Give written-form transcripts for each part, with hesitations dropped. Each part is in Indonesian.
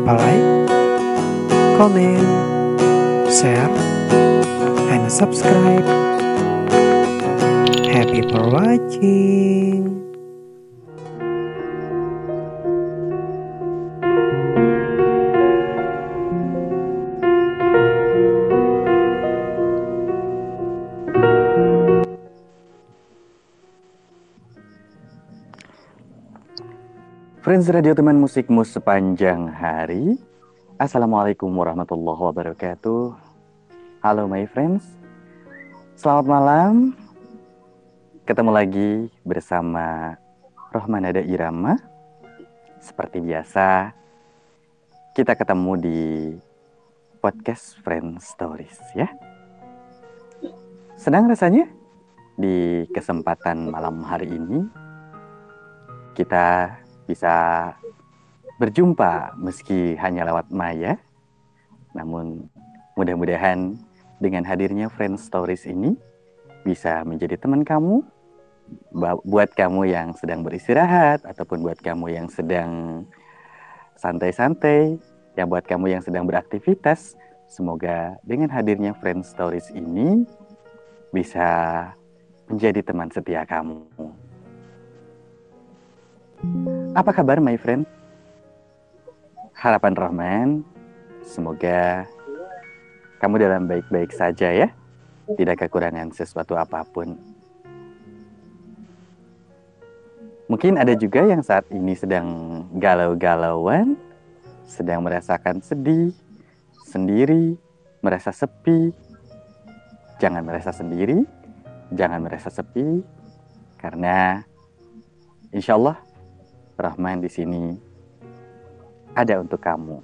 lupa like, comment, share, and subscribe. Happy for watching. Friends Radio, teman musikmu sepanjang hari. Assalamualaikum warahmatullahi wabarakatuh. Halo my friends, selamat malam. Ketemu lagi bersama Rohman Nada Irama. Seperti biasa, kita ketemu di podcast Friends Stories ya. Senang rasanya di kesempatan malam hari ini kita bisa berjumpa meski hanya lewat maya. Namun mudah-mudahan dengan hadirnya Friends Stories ini bisa menjadi teman kamu, buat kamu yang sedang beristirahat ataupun buat kamu yang sedang santai-santai, ya buat kamu yang sedang beraktivitas. Semoga dengan hadirnya Friends Stories ini bisa menjadi teman setia kamu. Apa kabar my friend? Harapan Rahman, semoga kamu dalam baik-baik saja ya. Tidak kekurangan sesuatu apapun. Mungkin ada juga yang saat ini sedang galau-galauan, sedang merasakan sedih, sendiri, merasa sepi. Jangan merasa sendiri, jangan merasa sepi, karena insya Allah Rahman di sini ada untuk kamu.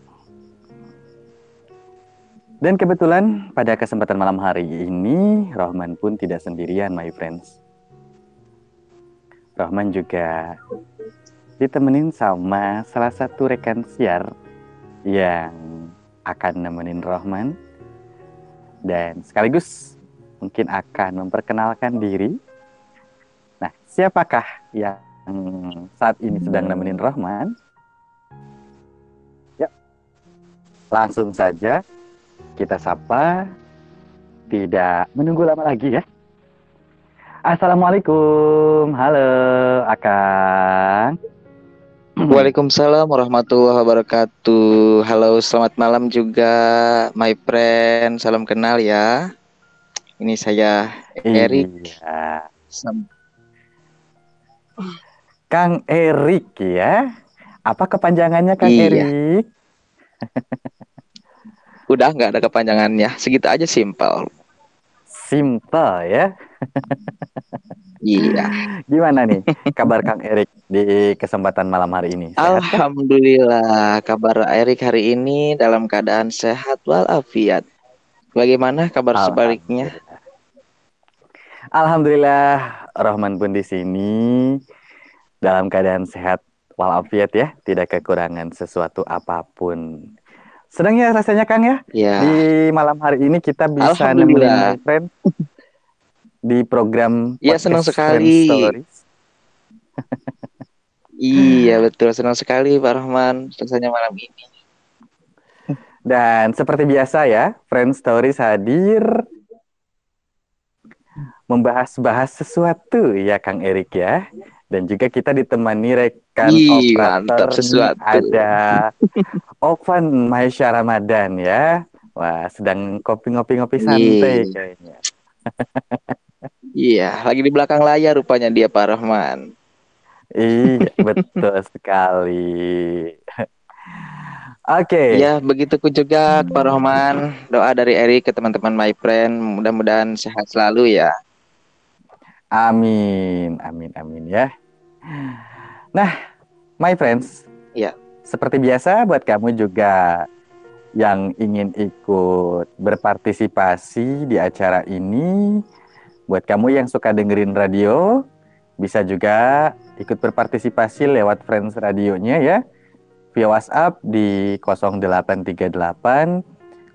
Dan kebetulan pada kesempatan malam hari ini Rahman pun tidak sendirian my friends. Rahman juga ditemenin sama salah satu rekan siar yang akan nemenin Rahman dan sekaligus mungkin akan memperkenalkan diri. Nah, siapakah yang saat ini sedang nemenin Rahman? Ya, langsung saja kita sapa, tidak menunggu lama lagi ya. Assalamualaikum, halo Akang. Waalaikumsalam warahmatullahi wabarakatuh. Halo, selamat malam juga my friend. Salam kenal ya. Ini saya Erik. Iya. Kang Erik ya. Apa kepanjangannya Kang Iya. Erik? Udah nggak ada kepanjangannya, segitu aja simpel. Simple ya. Iya. Gimana nih kabar Kang Erik di kesempatan malam hari ini? Sehat kan? Alhamdulillah, kabar Erik hari ini dalam keadaan sehat walafiat. Bagaimana kabar sebaliknya? Alhamdulillah, Rahman pun di sini dalam keadaan sehat walafiat ya, tidak kekurangan sesuatu apapun. Sedang ya rasanya Kang ya? Ya. Di malam hari ini kita bisa nemenin my friend di program ya, podcast senang sekali. Friends Stories. Iya betul, senang sekali Pak Rahman rasanya malam ini. Dan seperti biasa ya, Friends Stories hadir membahas-bahas sesuatu ya Kang Erik ya. Dan juga kita ditemani rekan operator ada Ovan Maisha Ramadan ya. Wah, sedang ngopi-ngopi santai kayaknya. Iya, lagi di belakang layar rupanya dia Pak Rahman. Iya, betul sekali. Oke. Ya, begitupun juga Pak Rahman. Doa dari Erik ke teman-teman my friend, mudah-mudahan sehat selalu ya. Amin, amin, amin ya. Nah, my friends, ya. Seperti biasa buat kamu juga yang ingin ikut berpartisipasi di acara ini, buat kamu yang suka dengerin radio, bisa juga ikut berpartisipasi lewat Friends radionya ya, via WhatsApp di 0838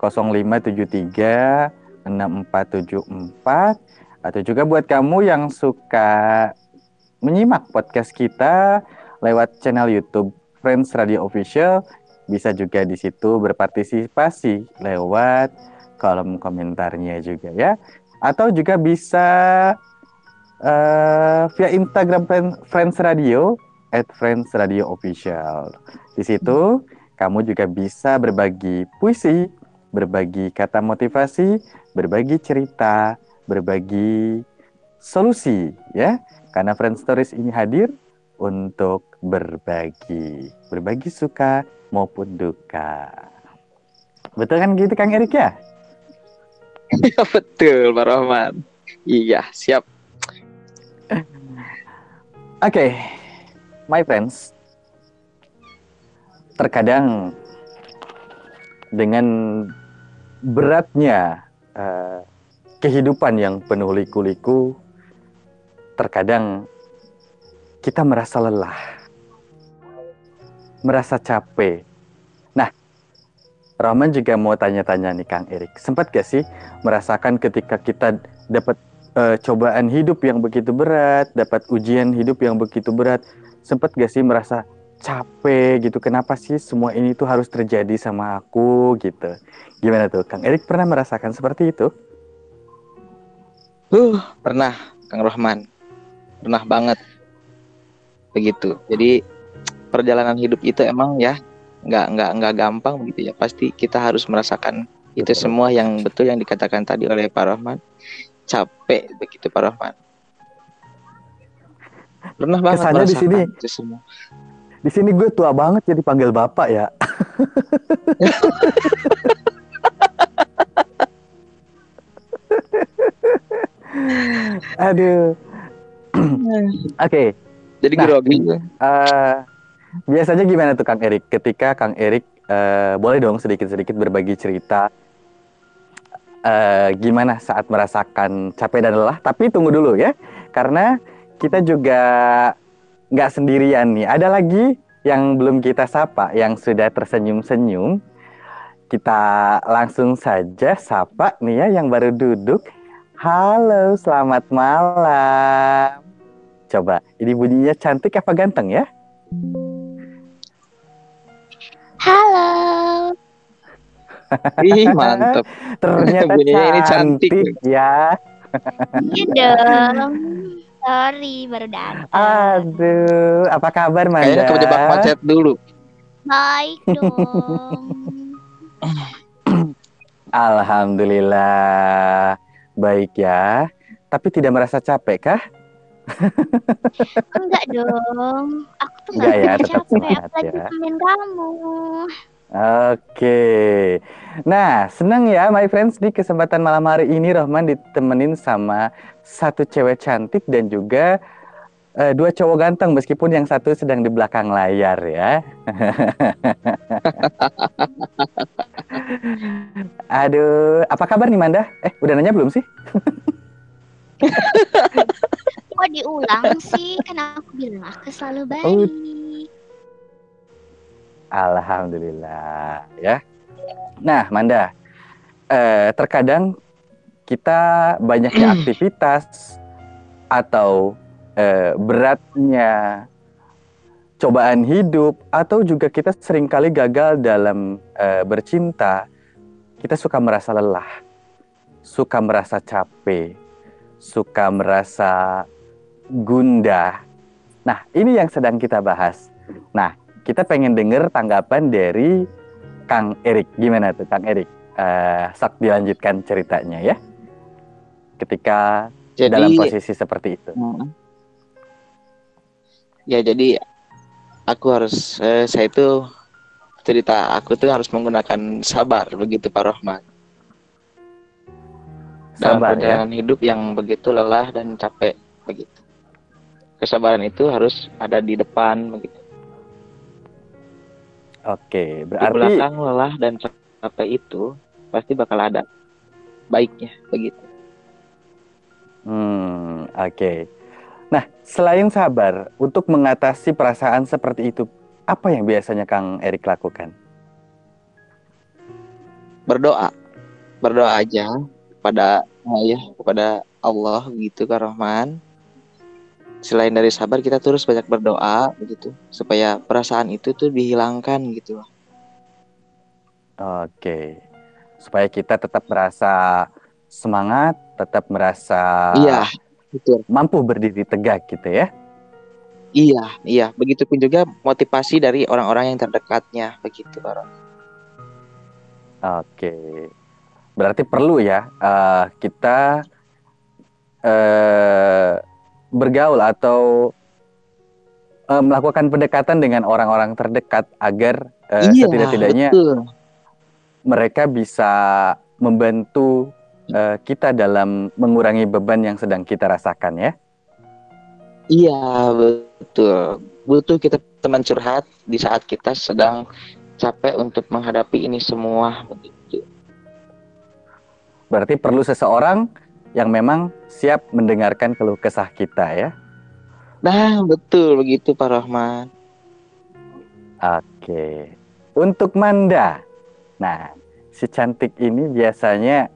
0573 6474, atau juga buat kamu yang suka menyimak podcast kita lewat channel YouTube Friends Radio Official, bisa juga di situ berpartisipasi lewat kolom komentarnya juga ya. Atau juga bisa via Instagram Friends Radio @friendsradioofficial. Di situ kamu juga bisa berbagi puisi, berbagi kata motivasi, berbagi cerita, berbagi solusi ya. Karena Friends Stories ini hadir untuk berbagi suka maupun duka. Betul kan gitu Kang Erik ya? Betul, Pak Rahman. Iya, siap. Oke, my friends. Terkadang dengan beratnya kehidupan yang penuh liku-liku, terkadang kita merasa lelah, merasa capek. Nah, Rahman juga mau tanya-tanya nih Kang Erik, sempat gak sih merasakan ketika kita dapat cobaan hidup yang begitu berat, dapat ujian hidup yang begitu berat, sempat gak sih merasa capek gitu, kenapa sih semua ini tuh harus terjadi sama aku gitu. Gimana tuh, Kang Erik pernah merasakan seperti itu? Pernah, Kang Rahman. Pernah banget. Begitu. Jadi perjalanan hidup itu emang ya nggak gampang begitu ya. Pasti kita harus merasakan itu semua yang betul yang dikatakan tadi oleh Pak Rahman. Capek begitu Pak Rahman. Pernah banget Kesannya di sini itu semua. Di sini gue tua banget jadi panggil bapak ya. Aduh. Oke. Jadi grogi. Biasanya gimana tuh Kang Erik? Ketika Kang Erik boleh dong sedikit-sedikit berbagi cerita gimana saat merasakan capek dan lelah. Tapi tunggu dulu ya, karena kita juga nggak sendirian nih. Ada lagi yang belum kita sapa, yang sudah tersenyum-senyum. Kita langsung saja sapa nih ya yang baru duduk. Halo, selamat malam. Coba, ini bunyinya cantik apa ganteng ya? Halo. Ih, mantap. Ternyata ini cantik ya. Iya dong. Sorry, baru datang. Aduh, apa kabar Manda? Kayaknya kejebak macet dulu. Baik dong. Alhamdulillah, baik ya. Tapi tidak merasa capek kah? Enggak dong. Aku tuh Enggak ya, nggak tetap capek. semangat Aku lagi ya. temenin kamu. Oke. Nah, senang ya my friends, di kesempatan malam hari ini Rohman ditemenin sama satu cewek cantik dan juga dua cowok ganteng, meskipun yang satu sedang di belakang layar ya. Aduh, apa kabar nih Manda? Udah nanya belum sih? Kok diulang sih? Kan aku bilang aku selalu baik. Alhamdulillah ya. Nah Manda, terkadang kita banyaknya aktivitas atau beratnya cobaan hidup, atau juga kita seringkali gagal dalam bercinta, kita suka merasa lelah, suka merasa capek, suka merasa gundah. Nah, ini yang sedang kita bahas. Nah, kita pengen dengar tanggapan dari Kang Erik. Gimana tuh Kang Erik? Sok dilanjutkan ceritanya ya. Ketika dalam posisi seperti itu. Ya, jadi saya itu cerita aku tuh harus menggunakan sabar begitu Pak Rahman. Dalam perjalanan hidup yang begitu lelah dan capek begitu. Kesabaran itu harus ada di depan begitu. Oke, berarti di belakang lelah dan capek itu pasti bakal ada baiknya begitu. Oke. Nah, selain sabar, untuk mengatasi perasaan seperti itu, apa yang biasanya Kang Erik lakukan? Berdoa aja kepada Allah gitu Kak Rahman. Selain dari sabar, kita terus banyak berdoa begitu supaya perasaan itu tuh dihilangkan gitu. Oke. Supaya kita tetap merasa semangat, tetap merasa Iya, betul. mampu berdiri tegak gitu ya. Iya. Begitupun juga motivasi dari orang-orang yang terdekatnya, begitu, Pak Rohman. Oke. Berarti perlu ya kita bergaul atau melakukan pendekatan dengan orang-orang terdekat agar Iya, setidak-tidaknya betul. mereka bisa membantu kita dalam mengurangi beban yang sedang kita rasakan ya. Iya, betul. Butuh kita teman curhat di saat kita sedang capek untuk menghadapi ini semua, begitu. Berarti perlu seseorang yang memang siap mendengarkan keluh kesah kita ya. Nah, betul begitu, Pak Rohman. Oke. Untuk Manda. Nah, si cantik ini biasanya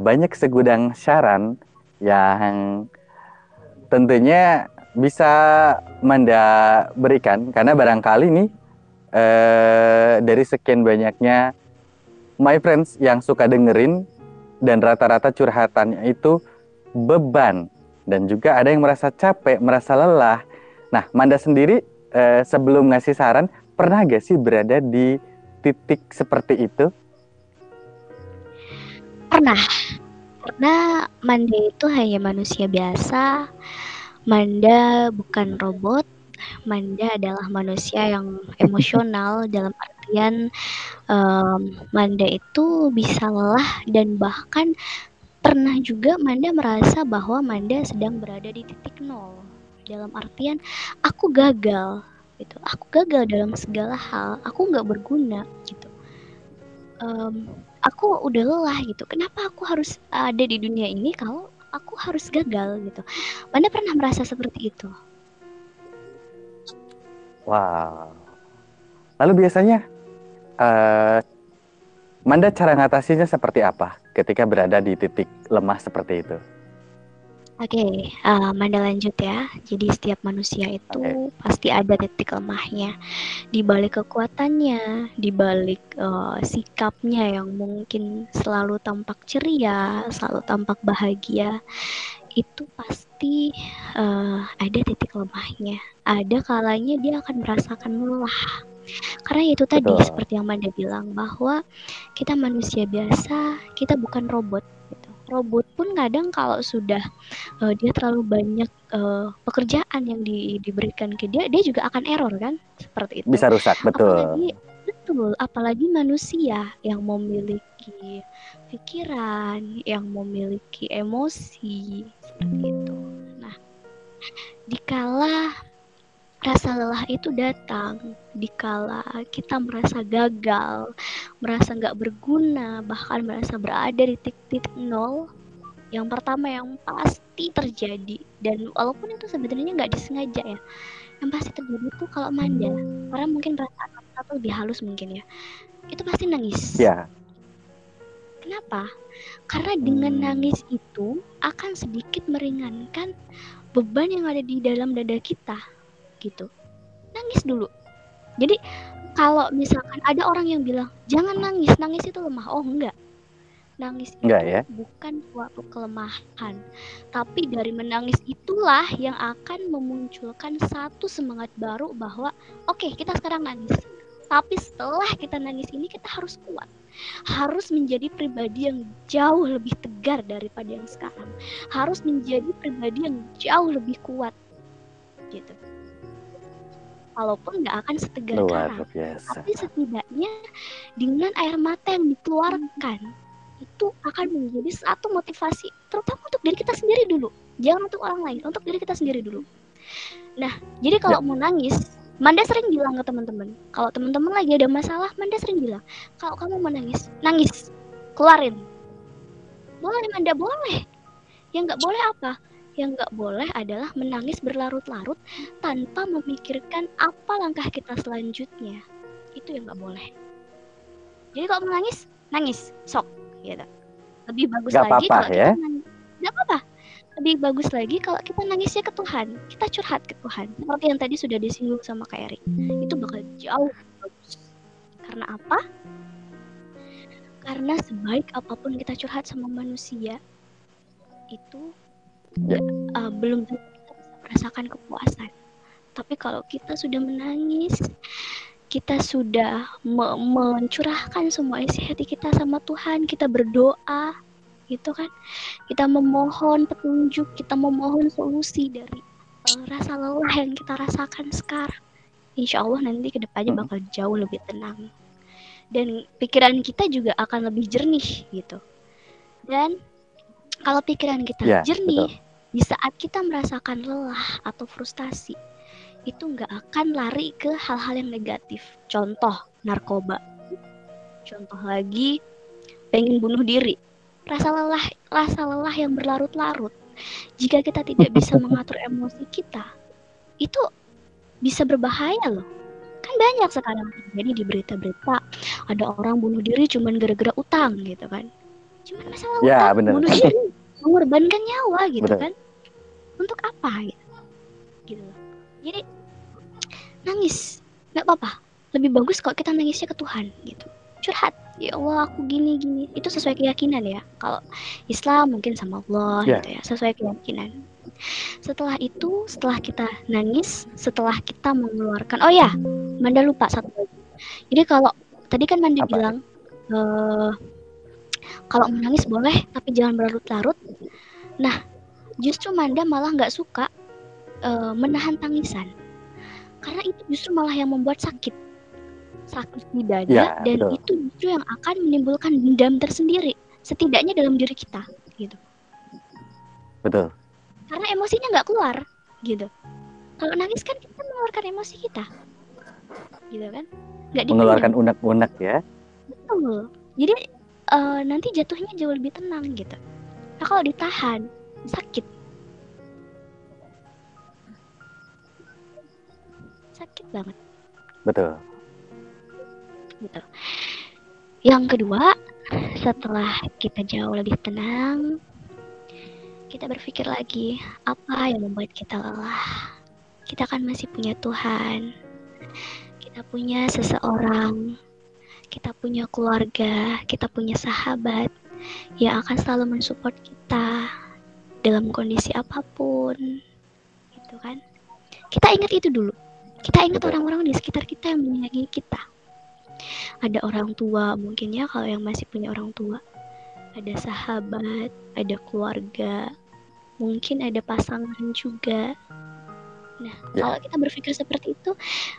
banyak segudang saran yang tentunya bisa Manda berikan karena barangkali nih dari sekian banyaknya my friends yang suka dengerin dan rata-rata curhatannya itu beban dan juga ada yang merasa capek, merasa lelah. Nah, Manda sendiri sebelum ngasih saran pernah gak sih berada di titik seperti itu? Pernah. Karena Manda itu hanya manusia biasa. Manda bukan robot. Manda adalah manusia yang emosional dalam artian Manda itu bisa lelah dan bahkan pernah juga Manda merasa bahwa Manda sedang berada di titik nol. Dalam artian aku gagal gitu. Aku gagal dalam segala hal. Aku nggak berguna gitu. Aku udah lelah gitu. Kenapa aku harus ada di dunia ini kalau aku harus gagal gitu? Manda pernah merasa seperti itu? Wow. Lalu biasanya Manda cara ngatasinya seperti apa ketika berada di titik lemah seperti itu? Oke, Manda lanjut ya. Jadi setiap manusia itu pasti ada titik lemahnya. Di balik kekuatannya, di balik sikapnya yang mungkin selalu tampak ceria, selalu tampak bahagia, itu pasti ada titik lemahnya. Ada kalanya dia akan merasakan lelah. Karena itu tadi Betul. seperti yang Manda bilang bahwa kita manusia biasa, kita bukan robot. Gitu. Robot pun kadang kalau sudah dia terlalu banyak pekerjaan yang diberikan ke dia, dia juga akan error kan, seperti itu. Bisa rusak, betul. Apalagi manusia yang memiliki pikiran, yang memiliki emosi, seperti itu. Nah, dikala rasa lelah itu datang, dikala kita merasa gagal, merasa nggak berguna, bahkan merasa berada di titik nol, yang pertama yang pasti terjadi, dan walaupun itu sebenarnya nggak disengaja ya, yang pasti terjadi itu kalau Manda, karena mungkin perasaan kita lebih halus mungkin ya, itu pasti nangis. Ya. Kenapa? Karena dengan nangis itu akan sedikit meringankan beban yang ada di dalam dada kita, gitu. Nangis dulu. Jadi kalau misalkan ada orang yang bilang jangan nangis, nangis itu lemah. Oh enggak. Nangis enggak, itu ya? bukan suatu kelemahan, tapi dari menangis itulah yang akan memunculkan satu semangat baru bahwa oke, kita sekarang nangis. Tapi setelah kita nangis ini kita harus kuat. Harus menjadi pribadi yang jauh lebih tegar daripada yang sekarang. Harus menjadi pribadi yang jauh lebih kuat. Gitu. Walaupun nggak akan setegar sekarang, tapi setidaknya dengan air mata yang dikeluarkan itu akan menjadi satu motivasi, terutama untuk diri kita sendiri dulu, jangan untuk orang lain, untuk diri kita sendiri dulu. Nah, jadi kalau mau nangis, Manda sering bilang ke teman-teman, kalau teman-teman lagi ada masalah, Manda sering bilang, kalau kamu mau nangis, nangis, keluarin. Boleh Manda, boleh. Yang nggak boleh apa? Yang nggak boleh adalah menangis berlarut-larut tanpa memikirkan apa langkah kita selanjutnya. Itu yang nggak boleh. Jadi kalau menangis, nangis, sok, gitu. Lebih bagus gak lagi kalau ya? kita nangis. Nggak apa-apa. Lebih bagus lagi kalau kita nangisnya ke Tuhan. Kita curhat ke Tuhan. Seperti yang tadi sudah disinggung sama Kak Erik. Itu bakal jauh bagus. Karena apa? Karena sebaik apapun kita curhat sama manusia, itu Ya. belum tentu kita bisa merasakan kepuasan. Tapi kalau kita sudah menangis, kita sudah mencurahkan semua isi hati kita sama Tuhan, kita berdoa, gitu kan? Kita memohon petunjuk, kita memohon solusi dari rasa lelah yang kita rasakan sekarang. Insya Allah nanti kedepannya bakal jauh lebih tenang. Dan pikiran kita juga akan lebih jernih gitu. Dan kalau pikiran kita jernih, betul, di saat kita merasakan lelah atau frustasi, itu nggak akan lari ke hal-hal yang negatif. Contoh, narkoba. Contoh lagi, pengen bunuh diri. Rasa lelah yang berlarut-larut. Jika kita tidak bisa mengatur emosi kita, itu bisa berbahaya loh. Kan banyak sekarang terjadi di berita-berita, ada orang bunuh diri cuman gara-gara utang gitu kan. Cuman masalah utang, bunuh diri, mengorbankan nyawa gitu kan. Untuk apa gitu loh. Jadi nangis nggak apa-apa, lebih bagus kalau kita nangisnya ke Tuhan gitu, curhat, ya Allah aku gini, itu sesuai keyakinan ya. Kalau Islam mungkin sama Allah gitu ya, sesuai keyakinan. Setelah itu, setelah kita nangis, setelah kita mengeluarkan, oh ya Manda lupa satu lagi. Jadi kalau tadi kan Manda bilang kalau menangis boleh tapi jangan berlarut-larut. Nah justru Manda malah nggak suka menahan tangisan, karena itu justru malah yang membuat sakit di dada, dan betul, itu justru yang akan menimbulkan dendam tersendiri, setidaknya dalam diri kita gitu. Betul. Karena emosinya nggak keluar gitu. Kalau nangis kan kita mengeluarkan emosi kita, gitu kan? Nggak mengeluarkan unek-unek ya. Betul. Jadi nanti jatuhnya jauh lebih tenang gitu. Nah kalau ditahan sakit banget. Betul. Gitu. Yang kedua, setelah kita jauh lebih tenang, kita berpikir lagi, apa yang membuat kita lelah? Kita kan masih punya Tuhan, kita punya seseorang, kita punya keluarga, kita punya sahabat yang akan selalu mensupport kita dalam kondisi apapun, gitu kan? Kita ingat itu dulu. Kita ingat orang-orang di sekitar kita yang menyayangi kita. Ada orang tua mungkin ya, kalau yang masih punya orang tua. Ada sahabat, ada keluarga, mungkin ada pasangan juga. Nah, kalau kita berpikir seperti itu,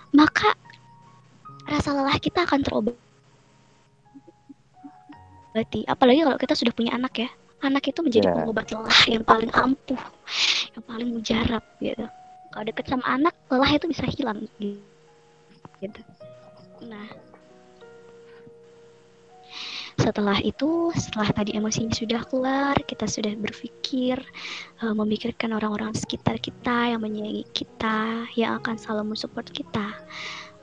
maka rasa lelah kita akan terobati. Apalagi kalau kita sudah punya anak ya. Anak itu menjadi pengobat lelah yang paling ampuh, yang paling mujarab gitu. Kalau deket sama anak, lelah itu bisa hilang gitu. Nah, setelah tadi emosinya sudah keluar, kita sudah berpikir, memikirkan orang-orang sekitar kita yang menyayangi kita, yang akan selalu mensupport kita,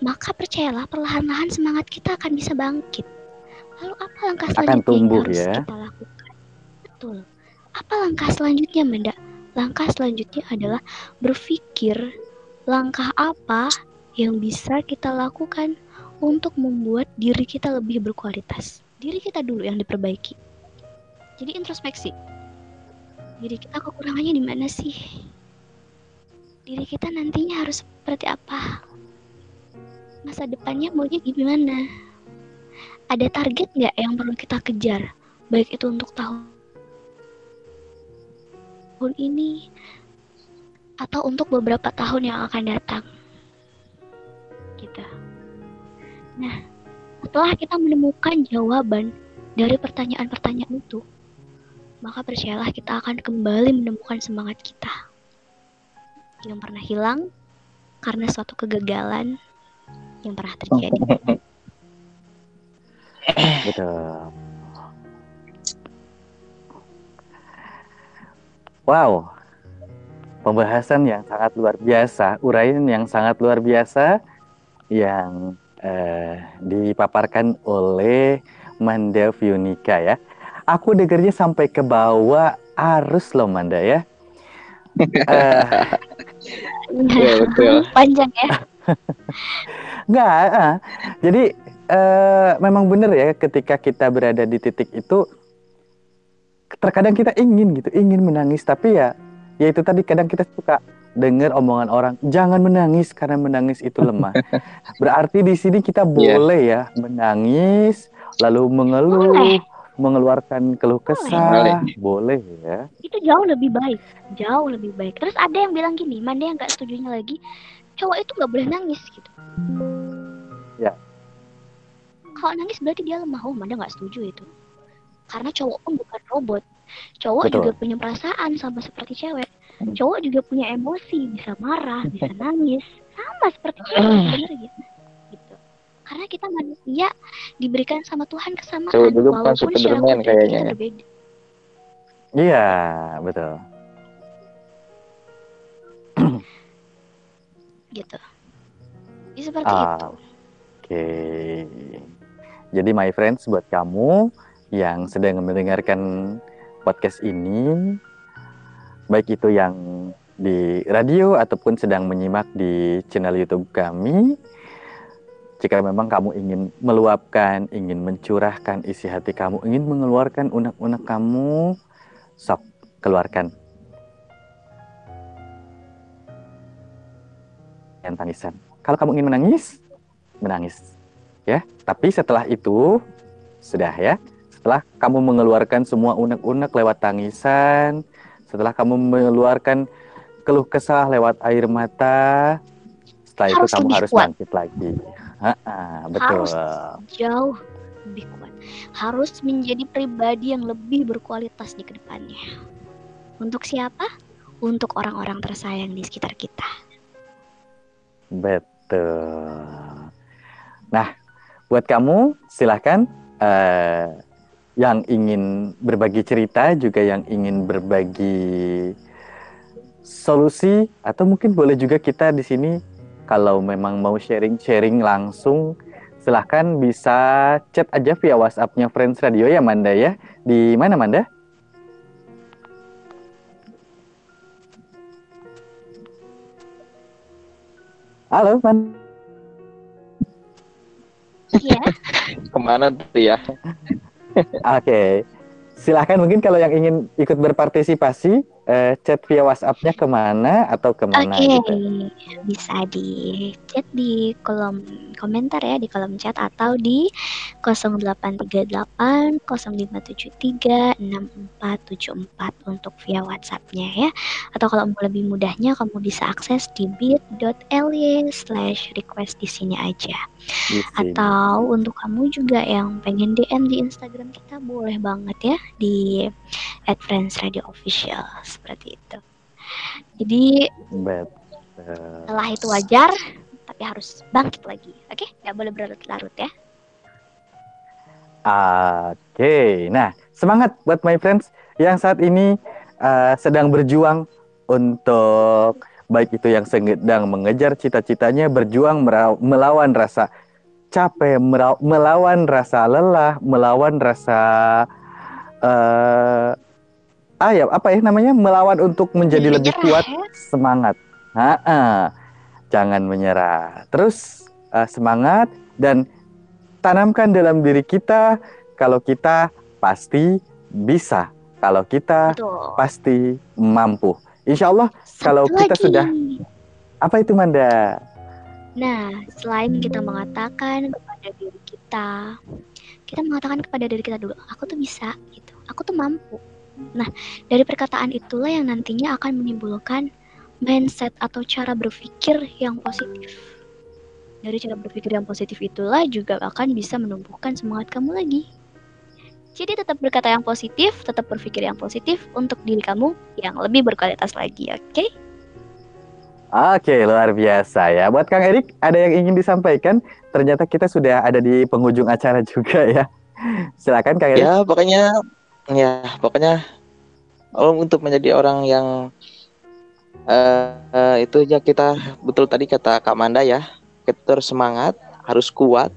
maka percayalah perlahan-lahan semangat kita akan bisa bangkit. Lalu apa langkah selanjutnya yang harus kita lakukan? Betul. Apa langkah selanjutnya, Manda? Langkah selanjutnya adalah berpikir langkah apa yang bisa kita lakukan untuk membuat diri kita lebih berkualitas. Diri kita dulu yang diperbaiki. Jadi introspeksi. Diri kita kekurangannya di mana sih? Diri kita nantinya harus seperti apa? Masa depannya maunya gimana? Ada target nggak yang perlu kita kejar? Baik itu untuk tahun ini atau untuk beberapa tahun yang akan datang. Gitu. Nah, setelah kita menemukan jawaban dari pertanyaan-pertanyaan itu, maka percayalah kita akan kembali menemukan semangat kita yang pernah hilang karena suatu kegagalan yang pernah terjadi. Betul. Wow, pembahasan yang sangat luar biasa, uraian yang sangat luar biasa yang dipaparkan oleh Manda Fionika ya. Aku dengarnya sampai ke bawah arus loh Manda ya. Betul. Panjang ya. Enggak, jadi memang benar ya, ketika kita berada di titik itu terkadang kita ingin menangis, tapi ya itu tadi, kadang kita suka dengar omongan orang, jangan menangis karena menangis itu lemah. Berarti di sini kita boleh ya menangis, lalu mengeluh, mengeluarkan keluh kesah, boleh ya. Itu jauh lebih baik. Terus ada yang bilang gini, Manda yang nggak setujunya lagi, cowok itu nggak boleh nangis gitu. Ya. Kalau nangis berarti dia lemah. Oh, Manda nggak setuju itu. Karena cowok pun bukan robot. Cowok juga punya perasaan sama seperti cewek. Cowok juga punya emosi, bisa marah, bisa nangis, sama seperti cewek sebenarnya. Gitu. Karena kita manusia diberikan sama Tuhan kesamaan, walaupun secara kodrat kita berbeda. Iya, betul. Gitu. Jadi seperti itu. Oke. Jadi my friends, buat kamu yang sedang mendengarkan podcast ini, baik itu yang di radio ataupun sedang menyimak di channel YouTube kami, jika memang kamu ingin meluapkan, ingin mencurahkan isi hati kamu, ingin mengeluarkan unek-unek kamu, sok keluarkan yang tangisan. Kalau kamu ingin menangis ya. Tapi setelah itu sudah ya. Setelah kamu mengeluarkan semua unek-unek lewat tangisan, setelah kamu mengeluarkan keluh kesah lewat air mata, setelah itu kamu harus bangkit lagi. Betul. Harus jauh lebih kuat. Harus menjadi pribadi yang lebih berkualitas di kedepannya. Untuk siapa? Untuk orang-orang tersayang di sekitar kita. Betul. Nah, buat kamu silahkan yang ingin berbagi cerita, juga yang ingin berbagi solusi, atau mungkin boleh juga kita di sini kalau memang mau sharing langsung, silahkan bisa chat aja via WhatsApp-nya Friends Radio ya Manda ya. Di mana Manda? Halo Manda. Iya. Kemana tuh ya? Oke. Silahkan mungkin kalau yang ingin ikut berpartisipasi, chat via WhatsApp-nya kemana atau kemana gitu. Bisa di chat di kolom komentar ya, di kolom chat, atau di 0838 0573 6474 untuk via WhatsApp-nya ya. Atau kalau mau lebih mudahnya, kamu bisa akses di bit.ly/request di sini aja. Atau untuk kamu juga yang pengen DM di Instagram kita, boleh banget ya di @friendsradioofficial seperti itu. Jadi setelah itu wajar, tapi harus bangkit lagi. Oke? Nggak boleh berlarut-larut ya. Oke. Nah, semangat buat my friends yang saat ini sedang berjuang untuk, baik itu yang sedang mengejar cita-citanya, berjuang melawan rasa capek, melawan rasa lelah, melawan rasa melawan untuk menjadi lebih kuat. Semangat, jangan menyerah, terus semangat, dan tanamkan dalam diri kita kalau kita pasti bisa, kalau kita pasti mampu. Insya Allah kalau kita sudah, apa itu Manda? Nah, selain kita mengatakan kepada diri kita mengatakan kepada diri kita dulu, aku tuh bisa gitu, aku tuh mampu. Nah, dari perkataan itulah yang nantinya akan menimbulkan mindset atau cara berpikir yang positif. Dari cara berpikir yang positif itulah juga akan bisa menumbuhkan semangat kamu lagi. Jadi tetap berkata yang positif, tetap berpikir yang positif untuk diri kamu yang lebih berkualitas lagi, oke? Oke, luar biasa ya. Buat Kang Erik, ada yang ingin disampaikan? Ternyata kita sudah ada di penghujung acara juga ya. Silakan Kang Erik. Ya, pokoknya untuk menjadi orang yang itu aja, kita betul tadi kata Kak Manda ya. Kita harus semangat, harus kuat,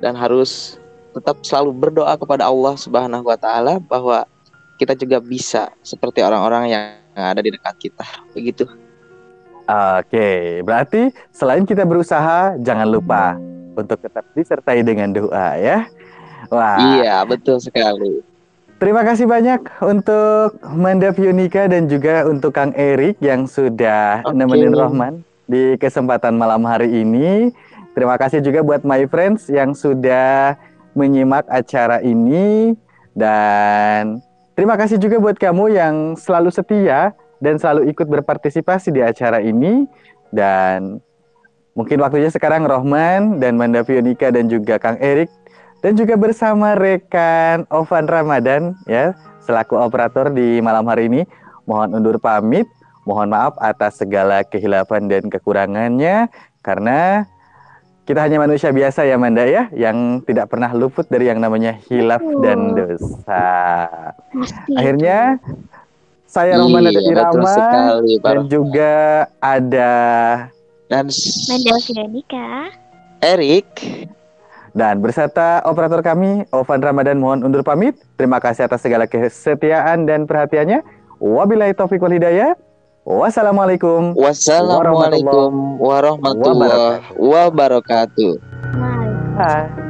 dan harus tetap selalu berdoa kepada Allah Subhanahu wa Ta'ala bahwa kita juga bisa seperti orang-orang yang ada di dekat kita. Begitu. Oke, berarti selain kita berusaha, jangan lupa untuk tetap disertai dengan doa ya. Wah. Iya, betul sekali. Terima kasih banyak untuk Manda Pionika dan juga untuk Kang Erik yang sudah nemenin Rohman di kesempatan malam hari ini. Terima kasih juga buat my friends yang sudah menyimak acara ini. Dan terima kasih juga buat kamu yang selalu setia dan selalu ikut berpartisipasi di acara ini. Dan mungkin waktunya sekarang Rohman dan Manda Pionika dan juga Kang Erik dan juga bersama rekan Ovan Ramadan ya selaku operator di malam hari ini mohon undur pamit, mohon maaf atas segala kehilafan dan kekurangannya karena kita hanya manusia biasa ya Manda ya yang tidak pernah luput dari yang namanya hilaf dan dosa. Akhirnya saya Rohman ada Irama dan juga ada Manda Pionika, Erik. Dan berserta operator kami, Ovan Ramadan mohon undur pamit. Terima kasih atas segala kesetiaan dan perhatiannya. Wabillahi taufiq wal hidayah. Wassalamualaikum warahmatullahi wabarakatuh. Bye.